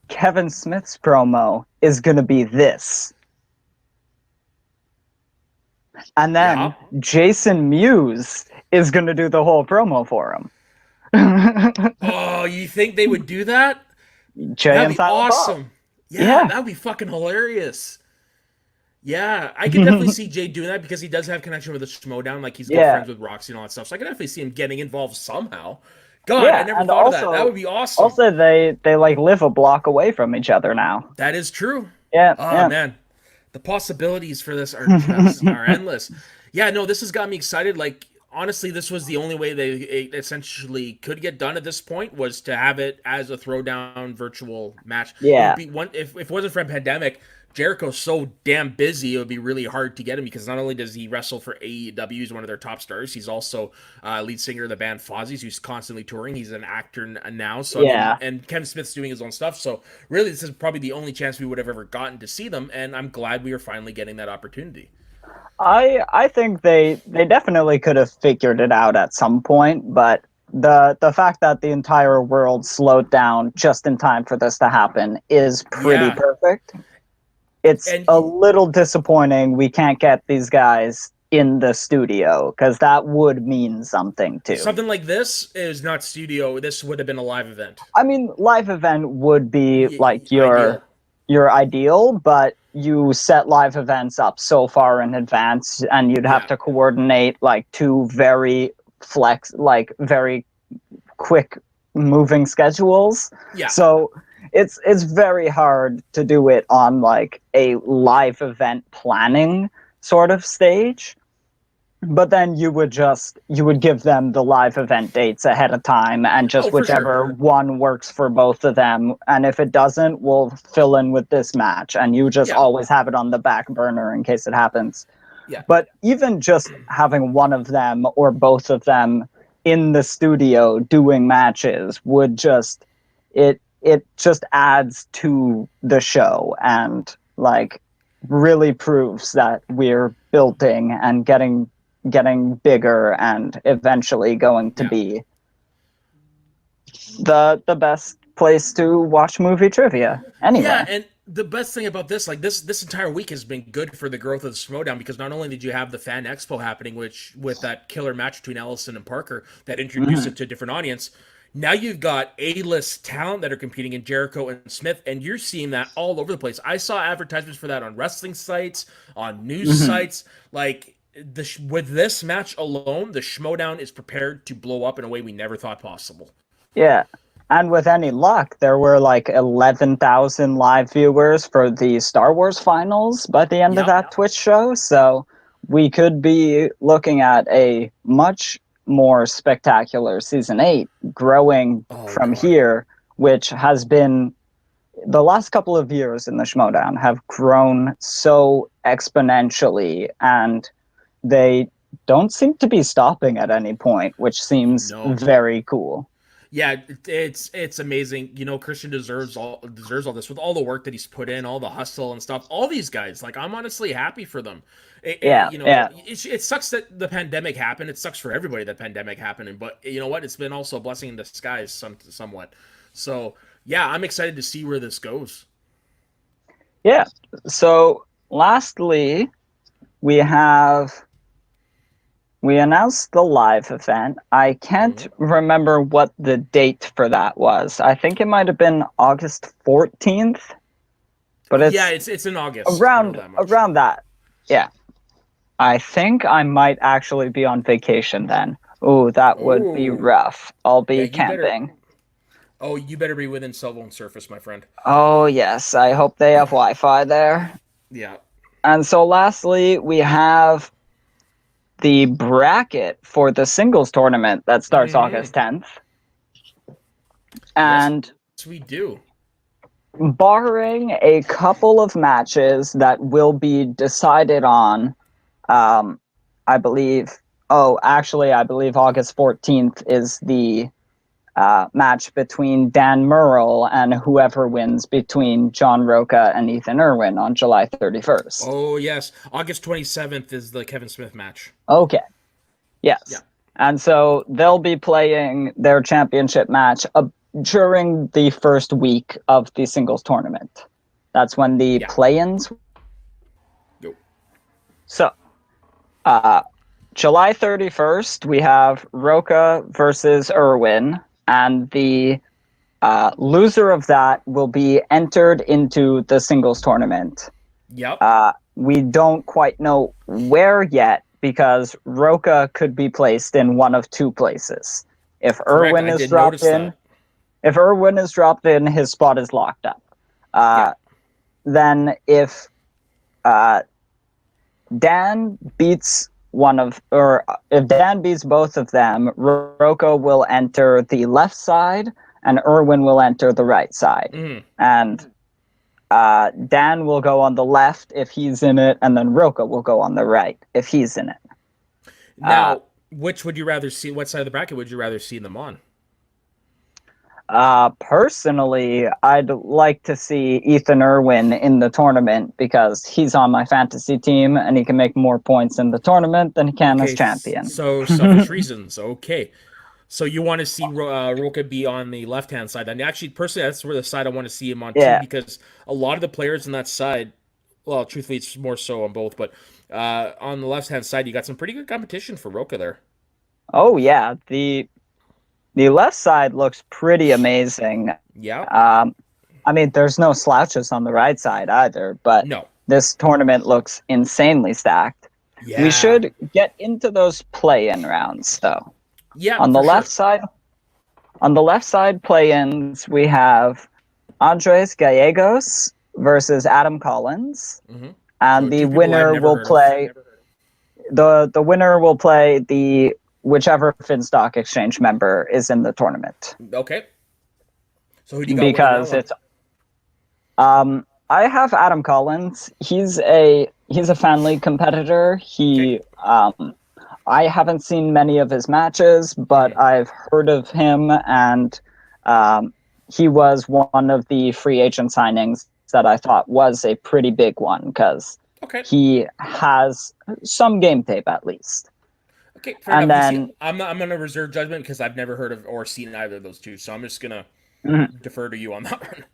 S2: Kevin Smith's promo is going to be this. And
S1: Yeah.
S2: then Jason Mewes is going to do the whole promo for him.
S1: Oh, you think they would do that?
S2: Jay
S1: That'd
S2: and
S1: be
S2: Silent Bob.
S1: awesome. Yeah,
S2: Yeah.
S1: that'd be fucking hilarious. Yeah, I could definitely see Jay doing that because he does have connection with the Schmoedown. Like he's good
S2: Yeah.
S1: friends with Roxy and all that stuff. So I could definitely see him getting involved somehow. God, I
S2: Yeah.
S1: never
S2: And
S1: thought of that. That would be awesome.
S2: also they like live a block away from each other now.
S1: That is true.
S2: Yeah.
S1: Oh
S2: Yeah.
S1: man, the possibilities for this are just are endless. Yeah, no, this has got me excited. Like honestly, this was the only way they essentially could get done at this point was to have it as a throwdown virtual match. It would
S2: Yeah.
S1: be one if it wasn't for a pandemic. Jericho's so damn busy; it would be really hard to get him because not only does he wrestle for AEW, he's one of their top stars. He's also lead singer of the band Fozzy's, who's constantly touring. He's an actor now, so I mean,
S2: Yeah.
S1: and Kevin Smith's doing his own stuff. So really, this is probably the only chance we would have ever gotten to see them, and I'm glad we are finally getting that opportunity.
S2: I think they definitely could have figured it out at some point, but the fact that the entire world slowed down just in time for this to happen is pretty
S1: Yeah,
S2: perfect. It's
S1: and
S2: a little disappointing we can't get these guys in the studio because that would mean something too.
S1: something like this is not studio. This would have been a live event.
S2: I mean, live event would be like
S1: Ideal.
S2: your ideal, but you set live events up so far in advance and you'd have
S1: Yeah,
S2: to coordinate like two very quick moving schedules.
S1: yeah.
S2: So it's very hard to do it on like a live event planning sort of stage. But then you would give them the live event dates ahead of time and
S1: Oh,
S2: just
S1: for sure.
S2: whichever one works for both of them. And if it doesn't, we'll fill in with this match. And you just
S1: Yeah,
S2: always have it on the back burner in case it happens.
S1: yeah.
S2: But even just having one of them or both of them in the studio doing matches would just it just adds to the show and like really proves that we're building and getting bigger and eventually going to
S1: Yeah.
S2: be the best place to watch movie trivia
S1: Yeah,
S2: anyway.
S1: and the best thing about this, like this entire week has been good for the growth of the Schmoedown because not only did you have the fan expo happening, which with that killer match between Ellison and Parker that introduced
S2: Mhm.
S1: it to a different audience, now you've got A-list talent that are competing in Jericho and Smith, and you're seeing that all over the place. I saw advertisements for that on wrestling sites, on news
S2: Mhm.
S1: sites. Like with this match alone, the Schmoedown is prepared to blow up in a way we never thought possible.
S2: Yeah. And with any luck, there were like 11,000 live viewers for the Star Wars finals by the end of
S1: Yep.
S2: that Twitch show. So we could be looking at a much more spectacular season 8 growing
S1: Oh
S2: from
S1: God.
S2: here, which has been the last couple of years in the Schmoedown have grown so exponentially and they don't seem to be stopping at any point, which seems
S1: No.
S2: very cool.
S1: Yeah, it's amazing. You know, Christian deserves all this with all the work that he's put in, all the hustle and stuff. All these guys, like I'm honestly happy for them.
S2: Yeah,
S1: You know,
S2: yeah.
S1: it sucks that the pandemic happened. It sucks for everybody that pandemic happened. But you know what? It's been also a blessing in disguise, somewhat. So yeah, I'm excited to see where this goes.
S2: Yeah. So, lastly, we have we announced the live event. I can't
S1: Mhm.
S2: remember what the date for that was. I think it might have been August 14th, but
S1: Yeah,
S2: it's
S1: it's in August. I know
S2: around
S1: that much.
S2: around that. Yeah. I think I might actually be on vacation then. Ooh, that would be
S1: Oh,
S2: rough. I'll
S1: yeah,
S2: be
S1: you better.
S2: camping.
S1: Oh, you better be within cell phone surface, my friend.
S2: Oh, yes. I hope they have Wi-Fi there.
S1: Yeah.
S2: And so lastly, we have the bracket for the singles tournament that starts
S1: Hmm.
S2: August 10th.
S1: Yes,
S2: And
S1: we do.
S2: barring a couple of matches that will be decided on, um, I believe, oh, actually, I believe August 14th is the match between Dan Murrell and whoever wins between John Roca and Ethan Irwin on July 31st.
S1: Oh, yes. August 27th is the Kevin Smith match.
S2: Okay. Yes.
S1: Yeah.
S2: And so they'll be playing their championship match during the first week of the singles tournament. That's when the play-ins.
S1: Go.
S2: So, July 31st, we have Roca versus Irwin, and the loser of that will be entered into the singles tournament.
S1: Yep.
S2: We don't quite know where yet, because Roca could be placed in one of two places. If Irwin is dropped in, his spot is locked up. Then if Dan beats if Dan beats both of them, Roca will enter the left side and Irwin will enter the right side.
S1: Mm.
S2: And Dan will go on the left if he's in it, and then Roca will go on the right if he's in it.
S1: Now, which would you rather see? What side of the bracket would you rather see them on?
S2: Personally, I'd like to see Ethan Irwin in the tournament because he's on my fantasy team and he can make more points in the tournament than he can as champion.
S1: So, selfish reasons. Okay. So you want to see Roca be on the left-hand side. And actually, personally, that's where the side I want to see him on too, because a lot of the players on that side, well, truthfully, it's more so on both, but on the left-hand side, you got some pretty good competition for Roca there.
S2: Oh, yeah. The left side looks pretty amazing.
S1: Yeah.
S2: I mean, there's no slouches on the right side either, but this tournament looks insanely stacked.
S1: Yeah.
S2: We should get into those play-in rounds, though.
S1: Yeah.
S2: On the left side, play-ins, we have Andres Gallegos versus Adam Collins, and the winner will play. The winner will play the whichever Finstock Exchange member is in the tournament.
S1: Okay. So who do you got?
S2: Because it's, I have Adam Collins. He's a fan league competitor. I haven't seen many of his matches, but I've heard of him, and he was one of the free agent signings that I thought was a pretty big one because he has some game tape at least.
S1: Okay, fair enough. Then I'm gonna reserve judgment because I've never heard of or seen either of those two, so I'm just gonna defer to you on that one.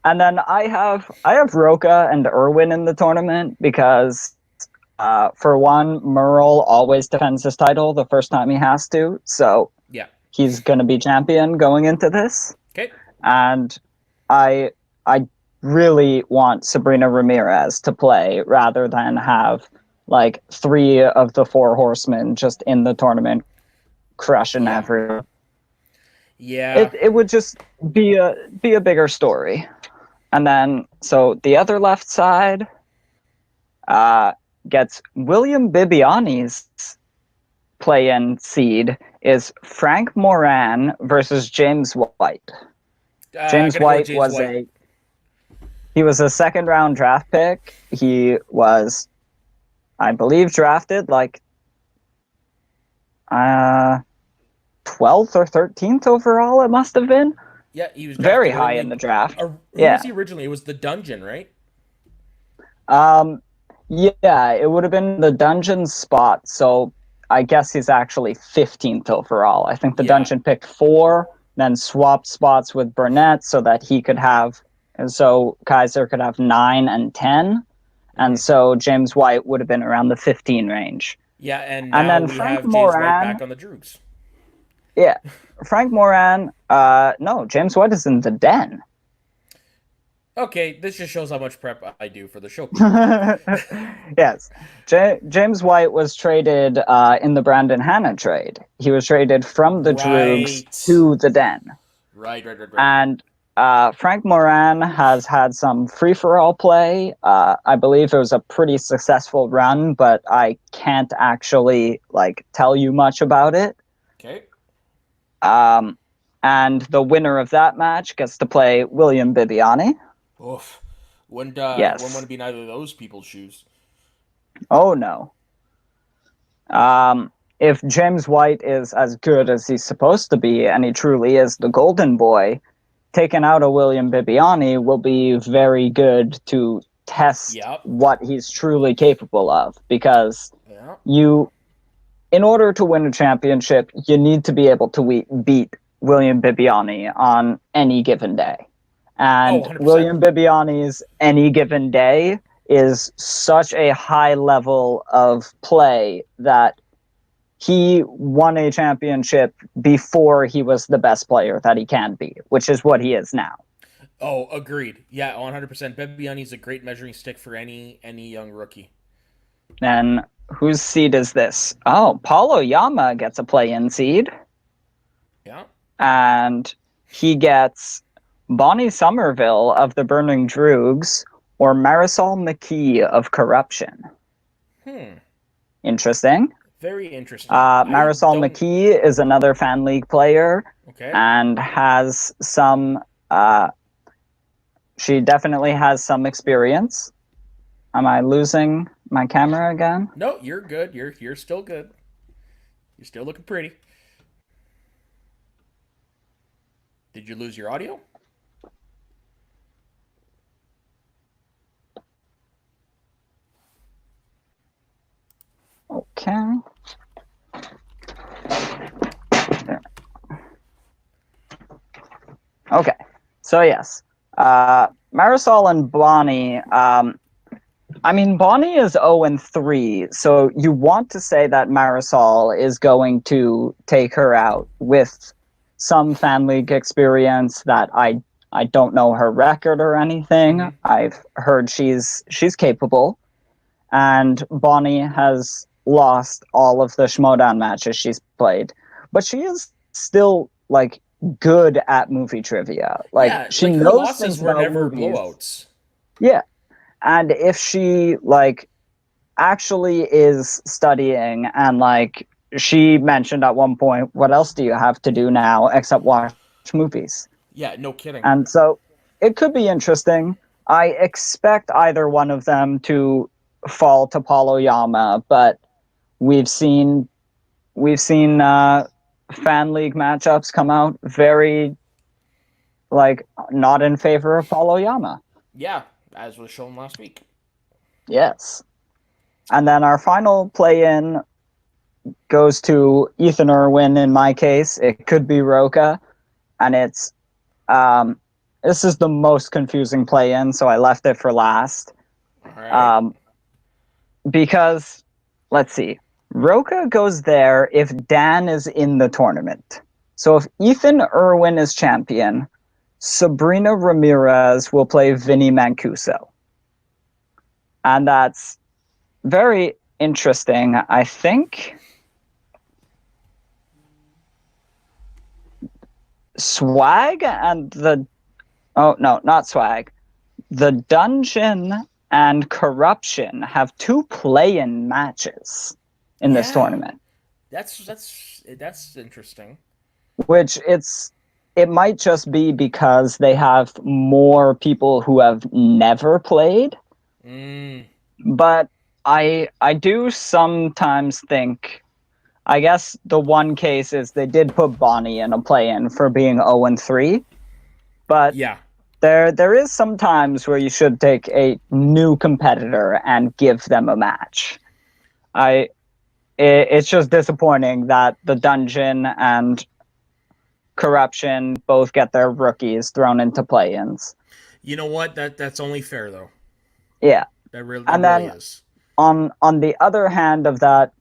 S2: And then I have Roca and Irwin in the tournament because, for one, Murrell always defends his title the first time he has to, so he's gonna be champion going into this.
S1: Okay,
S2: and I really want Sabrina Ramirez to play rather than have like 3 of the 4 horsemen just in the tournament crushing everyone.
S1: Yeah.
S2: It would just be a bigger story. And then, so the other left side gets William Bibiani's play-in seed is Frank Moran versus James White. James White was a second-round draft pick. He was, I believe, drafted like 12th or 13th overall, it must have been.
S1: Yeah, he was
S2: very high in the draft.
S1: Who was he originally? It was the Dungeon, right?
S2: Yeah, it would have been the Dungeon spot, so I guess he's actually 15th overall. I think the Dungeon picked 4, then swapped spots with Burnett so that he could have, so Kaiser could have 9 and 10. And so James White would have been around the 15 range.
S1: Yeah, and then we have James White back on the Droogs.
S2: Yeah. Frank Moran, no, James White is in the Den.
S1: Okay, this just shows how much prep I do for the show.
S2: Yes. James White was traded in the Brandon Hanna trade. He was traded from the Droogs to the Den.
S1: Right.
S2: And Frank Moran has had some free-for-all play. I believe it was a pretty successful run, but I can't actually tell you much about it.
S1: Okay.
S2: And the winner of that match gets to play William Bibiani.
S1: Oof. Wouldn't want to be in either of those people's shoes.
S2: Oh, no. if James White is as good as he's supposed to be, and he truly is the golden boy, taking out a William Bibiani will be very good to test
S1: Yep.
S2: what he's truly capable of. Because
S1: Yeah.
S2: in order to win a championship, you need to be able to beat William Bibiani on any given day. And
S1: 100%.
S2: William Bibiani's any given day is such a high level of play that he won a championship before he was the best player that he can be, which is what he is now.
S1: Oh, agreed. Yeah, 100%. Bibiani's a great measuring stick for any young rookie.
S2: And whose seed is this? Oh, Paulo Yama gets a play-in seed.
S1: Yeah.
S2: And he gets Bonnie Somerville of the Burning Droogs or Marisol McKee of Corruption. Interesting.
S1: Very interesting.
S2: Marisol McKee is another Fan League player.
S1: Okay.
S2: And has some... she definitely has some experience. Am I losing my camera again?
S1: No, you're good. You're still good. You're still looking pretty. Did you lose your audio?
S2: Okay. There. Okay. So yes, Marisol and Bonnie. I mean, Bonnie is 0-3, so you want to say that Marisol is going to take her out with some Fan League experience that I don't know her record or anything.
S1: Mm-hmm.
S2: I've heard she's capable, and Bonnie has lost all of the Schmoedown matches she's played, but she is still like good at movie trivia. Like,
S1: yeah,
S2: she
S1: like her
S2: knows
S1: losses
S2: things
S1: were
S2: about
S1: never
S2: movies.
S1: blowouts.
S2: Yeah. And if she like actually is studying and like she mentioned at one point, what else do you have to do now except watch movies?
S1: Yeah, no kidding.
S2: And so it could be interesting. I expect either one of them to fall to Paulo Yama, but we've seen Fan League matchups come out very like not in favor of Paulo Yama.
S1: Yeah, as was shown last week.
S2: Yes. And then our final play-in goes to Ethan Irwin in my case. It could be Roca. And it's this is the most confusing play-in, so I left it for last.
S1: All right.
S2: Because, let's see, Roca goes there if Dan is in the tournament. So if Ethan Irwin is champion, Sabrina Ramirez will play Vinny Mancuso. And that's very interesting, I think. Swag and the... Oh, no, not Swag. The Dungeon and Corruption have 2 play-in matches in this tournament.
S1: That's interesting.
S2: Which it might just be because they have more people who have never played. But I do sometimes think, I guess the one case is they did put Bonnie in a play-in for being 0-3. But
S1: yeah,
S2: there is some times where you should take a new competitor and give them a match. It's just disappointing that the Dungeon and Corruption both get their rookies thrown into play-ins.
S1: You know what? That's only fair though.
S2: Yeah.
S1: That really is.
S2: On the other hand of that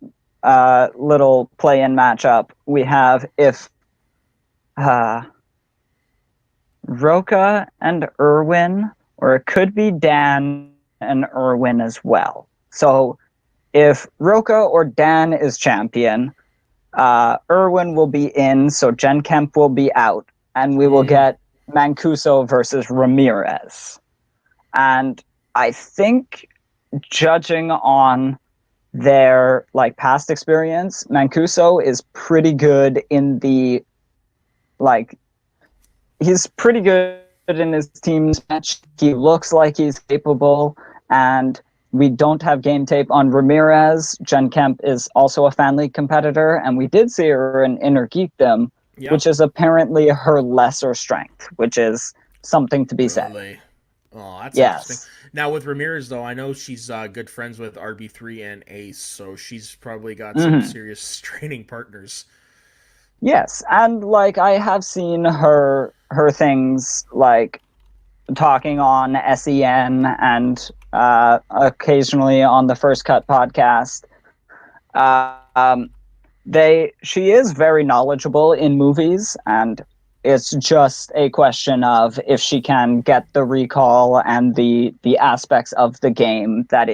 S2: little play-in matchup, we have if Roca and Irwin, or it could be Dan and Irwin as well. So if Roca or Dan is champion, Irwin will be in, so Jen Kemp will be out, and we will get Mancuso versus Ramirez. And I think, judging on their like past experience, Mancuso is pretty good in the like. He's pretty good in his team's match. He looks like he's capable, and we don't have game tape on Ramirez. Jen Kemp is also a family competitor, and we did see her in Inner Geekdom,
S1: Yep.
S2: which is apparently her lesser strength, which is something to be said.
S1: Really? Oh, that's interesting.
S2: Yes.
S1: Now with Ramirez though, I know she's good friends with RB3 and Ace, so she's probably got some
S2: Mhm.
S1: serious training partners.
S2: Yes, and like I have seen her things like talking on SEN and occasionally on the First Cut podcast. Um, she is very knowledgeable in movies, and it's just a question of if she can get the recall and the aspects of the game that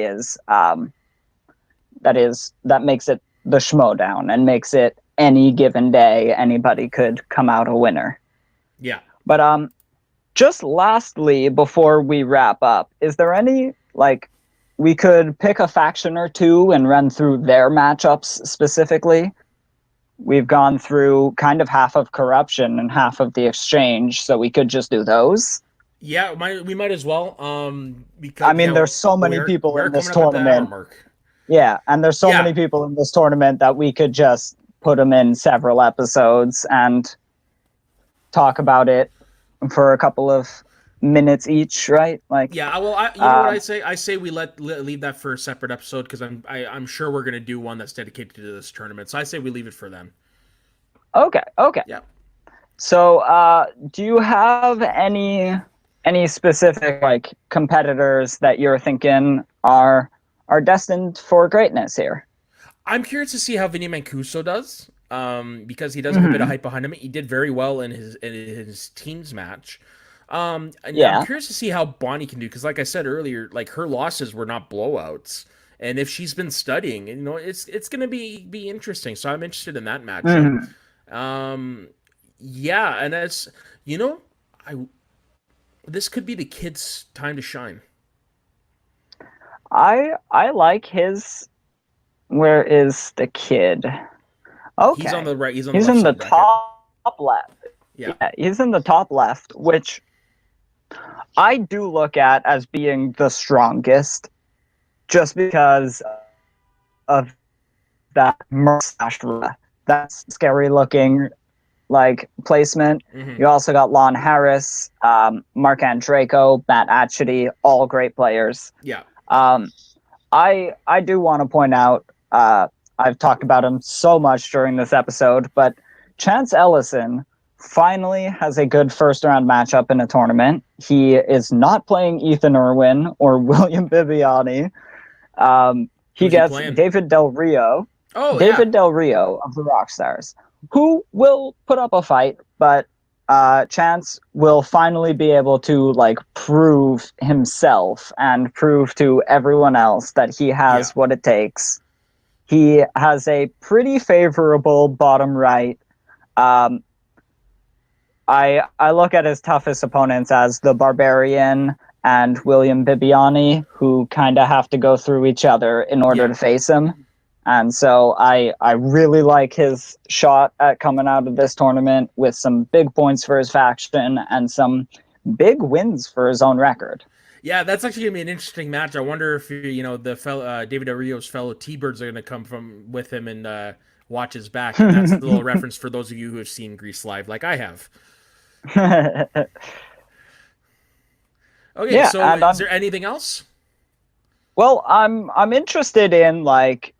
S2: makes it the Schmoedown and makes it any given day anybody could come out a winner.
S1: Yeah.
S2: But just lastly, before we wrap up, is there any, like, we could pick a faction or two and run through their matchups specifically? We've gone through kind of half of corruption and half of the exchange, so we could just do those.
S1: Yeah, we might as well. Because
S2: I mean, there's so many people
S1: we're
S2: in this
S1: coming up at the hour
S2: tournament.
S1: mark.
S2: Yeah, and there's so
S1: Yeah.
S2: many people in this tournament that we could just put them in several episodes and talk about it for a couple of minutes each, right? Like,
S1: Yeah, well, you know what I say? I say we leave that for a separate episode because I'm sure we're gonna do one that's dedicated to this tournament. So I say we leave it for then.
S2: okay.
S1: Yeah.
S2: So, do you have any specific like competitors that you're thinking are destined for greatness here?
S1: I'm curious to see how Vinny Mancuso does. Because he does have a bit of
S2: Mhm.
S1: hype behind him. He did very well in his teams match. And I'm
S2: Yeah.
S1: curious to see how Bonnie can do because, like I said earlier, like her losses were not blowouts, and if she's been studying, you know, it's gonna be interesting. So I'm interested in that matchup.
S2: Mhm.
S1: Um, yeah, and as you know, I this could be the kid's time to shine.
S2: I like his. Where is the kid?
S1: He's on
S2: Okay,
S1: the right. He's on the
S2: he's
S1: left
S2: in the
S1: side bracket.
S2: top left.
S1: Yeah,
S2: Yeah, he's in the top left, which I do look at as being the strongest, just because of that mustache, that's scary looking like placement.
S1: hmm
S2: You also got Lon Harris, Mark Andraco, Matt Atchity, all great players.
S1: yeah,
S2: Um, I do want to point out, I've talked about him so much during this episode, but Chance Ellison finally has a good first round matchup in a tournament. He is not playing Ethan Irwin or William Bibiani. He
S1: Who's he
S2: gets
S1: playing?
S2: David Del Rio,
S1: Oh yeah,
S2: of the Rockstars, who will put up a fight, but Chance will finally be able to like prove himself and prove to everyone else that he
S1: yeah.
S2: has what it takes. He has a pretty favorable bottom right. Um, I look at his toughest opponents as the Barbarian and William Bibiani, who kind of have to go through each other in order
S1: Yeah.
S2: to face him. And so I really like his shot at coming out of this tournament with some big points for his faction and some big wins for his own record.
S1: Yeah, that's actually gonna be an interesting match. I wonder if you know the fellow David Ario's fellow T-Birds are gonna come from with him and watch his back. And that's a little reference for those of you who have seen Grease live, like I have. Okay,
S2: Yeah,
S1: so
S2: and
S1: is there anything else?
S2: well, I'm interested in like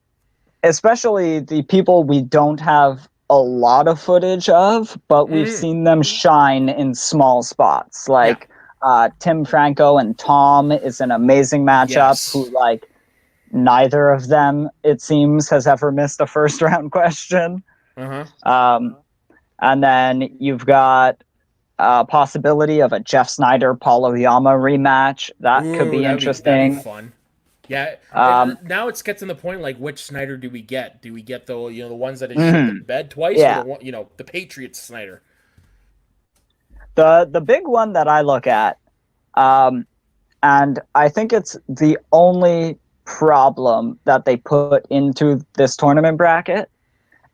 S2: especially the people we don't have a lot of footage of, but we've
S1: Mm,
S2: seen them shine in small spots.
S1: yeah.
S2: Like Tim Franco and Tom is an amazing matchup. Who
S1: Yes.
S2: like neither of them, it seems, has ever missed a first round question.
S1: Uh huh.
S2: And then you've got a possibility of a Jeff Snyder Paul Oyama rematch. That could
S1: Ooh,
S2: be
S1: that'd be
S2: interesting.
S1: fun. Yeah,
S2: Um,
S1: now it's gets to the point like which Snyder do we get? Do we get the the ones that has shit the
S2: mhm,
S1: bed twice, or the
S2: yeah.
S1: one the Patriots Snyder?
S2: The big one that I look at, um, and I think it's the only problem that they put into this tournament bracket,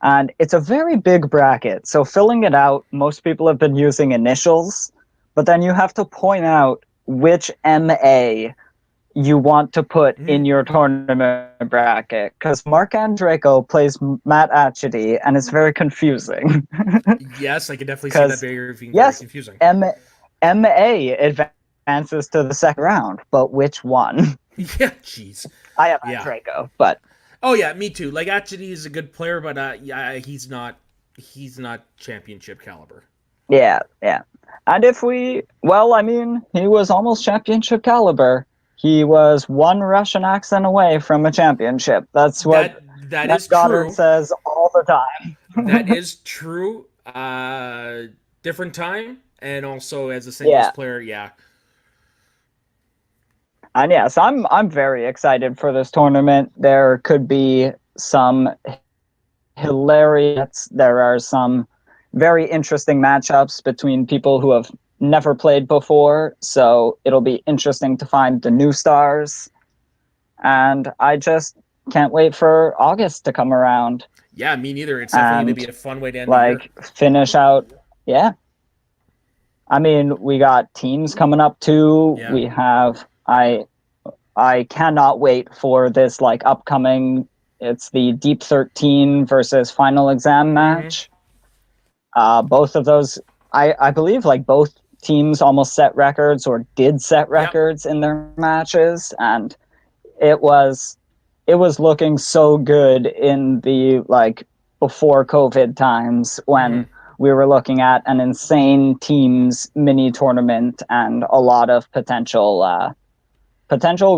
S2: and it's a very big bracket. So filling it out, most people have been using initials, but then you have to point out which MA you want to put in
S1: Mhm.
S2: your tournament bracket, because Mark Andreyko plays Matt Atchity, and it's very confusing.
S1: Yes, I can definitely see that
S2: Because
S1: being very
S2: yes,
S1: confusing.
S2: M MA advances to the second round, but which one?
S1: Yeah, jeez.
S2: I have
S1: Yeah.
S2: Andreyko, but
S1: Oh yeah, me too. Like actually, is a good player, but yeah, he's not championship caliber.
S2: yeah, yeah. And if we, well, I mean, he was almost championship caliber. He was one Russian accent away from a championship. That's what
S1: That
S2: Matt
S1: is
S2: Goddard
S1: true.
S2: says all the
S1: That
S2: time.
S1: is true. Different time, and also as a singles
S2: Yeah.
S1: player, yeah,
S2: And yes, I'm very excited for this tournament. There could be some hilarious. There are some very interesting matchups between people who have never played before. So it'll be interesting to find the new stars. And I just can't wait for August to come around
S1: yeah. Me neither. It's definitely going to be
S2: and
S1: a fun way to end the year.
S2: like finish out. Yeah. I mean, we got teams coming up too.
S1: Yeah.
S2: We have I cannot wait for this like upcoming. It's the Deep 13 versus Final Exam
S1: Mm-hmm.
S2: match. Both of those, I believe, like both teams almost set records or did set
S1: Yep.
S2: records in their matches, and it was it was looking so good in the like before COVID times
S1: Mm-hmm.
S2: when we were looking at an insane teams mini tournament and a lot of potential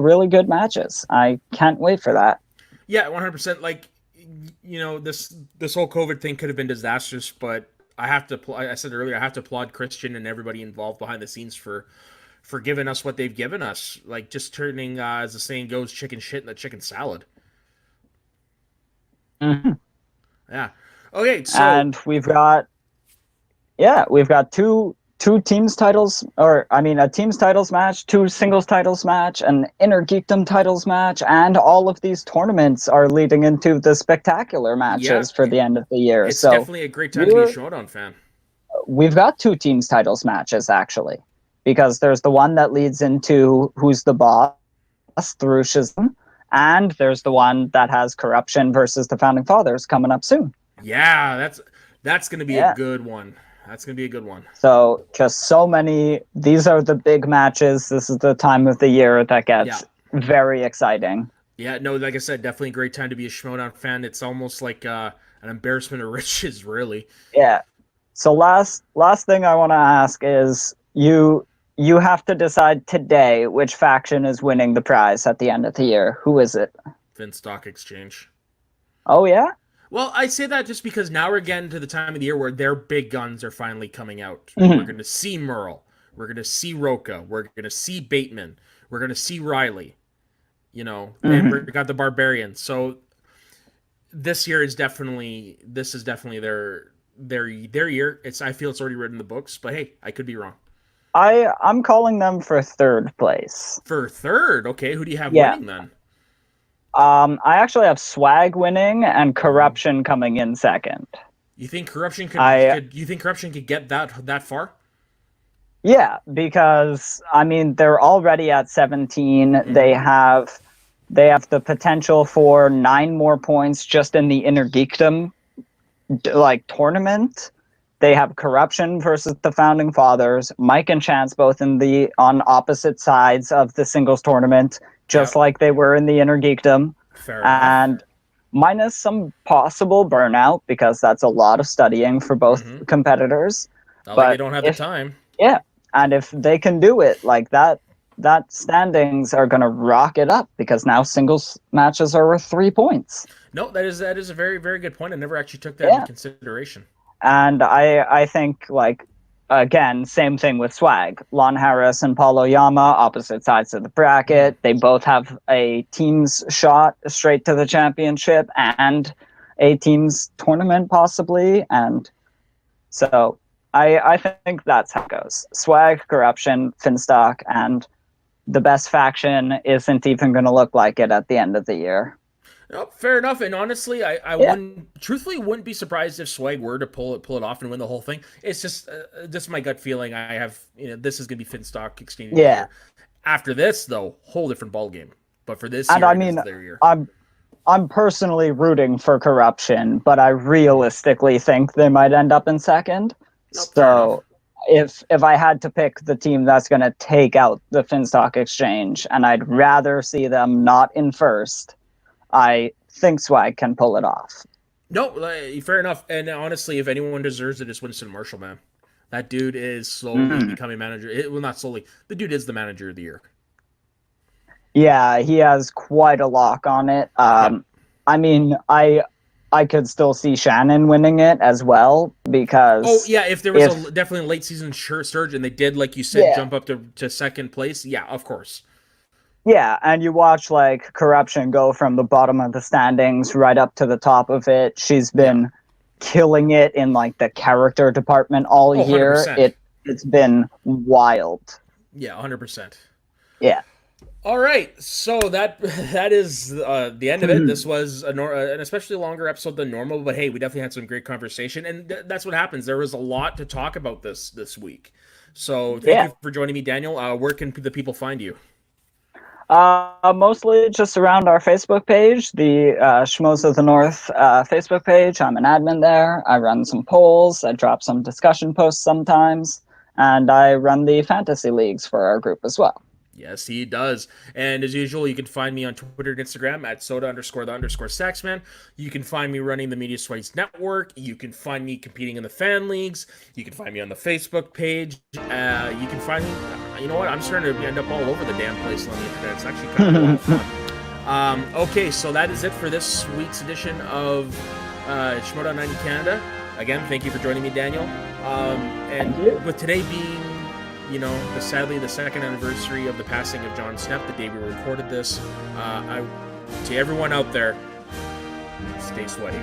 S2: really good matches. I can't wait for that.
S1: Yeah, 100%. Like, this whole COVID thing could have been disastrous, but I have to. I said earlier, I have to applaud Christian and everybody involved behind the scenes for giving us what they've given us. Like just turning, as the saying goes, chicken shit into chicken salad.
S2: Mhm.
S1: Yeah. Okay, so
S2: And we've got two teams titles, or I mean a teams titles match, two singles titles match, an inner geekdom titles match, and all of these tournaments are leading into the spectacular
S1: yeah,
S2: matches for the end of the year.
S1: it's
S2: So
S1: definitely a great time to be a
S2: we're
S1: Schmoedown fan.
S2: we've got two teams titles matches actually, because there's the one that leads into who's the boss through Shazam, and there's the one that has corruption versus the founding fathers coming up soon.
S1: Yeah, that's gonna be a
S2: Yeah.
S1: good one. That's gonna be a good one.
S2: So just so many. These are the big matches. This is the time of the year that
S1: Yeah.
S2: gets very exciting.
S1: Yeah, no, like I said, definitely a great time to be a Schmoedown fan. It's almost like an embarrassment of riches, really.
S2: Yeah. So last thing I want to ask is you have to decide today which faction is winning the prize at the end of the year. Who is it?
S1: Finstock Exchange.
S2: Oh yeah.
S1: Well, I say that just because now we're getting to the time of the year where their big guns are finally coming out. We're
S2: Mhm.
S1: going to see Merle. We're going to see Roca. We're going to see Bateman. We're going to see Riley. And we
S2: Mhm.
S1: got the Barbarian. So this is definitely their year. I feel it's already written in the books, but hey, I could be wrong.
S2: I'm calling them for third place.
S1: For third, okay, who do you have
S2: Yeah.
S1: winning then?
S2: I actually have Swag winning and
S1: Ooh.
S2: Corruption coming in second.
S1: You think corruption
S2: I
S1: could get that far?
S2: Yeah, because I mean they're already at 17.
S1: Mm-hmm.
S2: They have the potential for 9 more points just in the Inner Geekdom like tournament. They have Corruption versus the Founding Fathers, Mike and Chance both in the on opposite sides of the singles tournament, just
S1: Yep.
S2: like they were in the Inner Geekdom,
S1: Fair enough.
S2: and minus some possible burnout because that's a lot of studying for both
S1: Mm-hmm.
S2: competitors.
S1: Not like they
S2: But
S1: don't have the
S2: if
S1: time.
S2: yeah, and if they can do it like that, that standings are going to rocket up because now singles matches are worth 3 points.
S1: No, that is a very very good point. I never actually took that into
S2: Yeah,
S1: consideration.
S2: and I think like again same thing with Swag, Lon Harris and Paulo Yama, opposite sides of the
S1: Mm.
S2: bracket. They both have a team's shot straight to the championship and a team's tournament possibly, and so I think that's how it goes. Swag, Corruption, Finstock, and the best faction isn't even going to look like it at the end of the year.
S1: No, fair enough. And honestly, I
S2: Yeah,
S1: wouldn't be surprised if Swag were to pull it off and win the whole thing. It's just my gut feeling. I have this is gonna be Finstock Exchange's
S2: yeah,
S1: year. After this, though, whole different ballgame. But for this
S2: And
S1: year,
S2: I
S1: it is
S2: mean,
S1: their year.
S2: I'm personally rooting for corruption, but I realistically think they might end up in second.
S1: Nope, fair enough.
S2: So if I had to pick the team that's going to take out the Finstock Exchange, and I'd rather see them not in first, I think Swag can pull it off.
S1: No, fair enough. And honestly, if anyone deserves it, it's Winston Marshall, man. That dude is slowly
S2: Mm.
S1: becoming manager. Well, not slowly. The dude is the manager of the year.
S2: Yeah, he has quite a lock on it. I mean, I could still see Shannon winning it as well because
S1: Oh yeah, if there was definitely a late season surge and they did, like you said, jump up to second place, yeah, of course.
S2: Yeah, and you watch like Corruption go from the bottom of the standings right up to the top of it. She's been killing it in like the character department all year.
S1: 100%.
S2: It's been wild.
S1: Yeah, 100%.
S2: Yeah.
S1: All right, so that is the end of it. This was an especially longer episode than normal, but hey, we definitely had some great conversation, and that's what happens. There was a lot to talk about this week. So thank you for joining me, Daniel. Where can the people find you?
S2: Mostly just around our Facebook page, the Schmoes of the North Facebook page. I'm an admin there. I run some polls. I drop some discussion posts sometimes, and I run the fantasy leagues for our group as well.
S1: Yes, he does. And as usual, you can find me on Twitter and Instagram at soda_the_saxman. You can find me running the Media Sweaties Network. You can find me competing in the fan leagues. You can find me on the Facebook page. You can find me, you know what? I'm starting to end up all over the damn place on the internet. It's actually kind of a lot of fun. Okay, so that is it for this week's edition of Schmoedown Night in Canada. Again, thank you for joining me, Daniel. And with today being, sadly the second anniversary of the passing of John Snepp, the day we recorded this, to everyone out there, stay sweaty.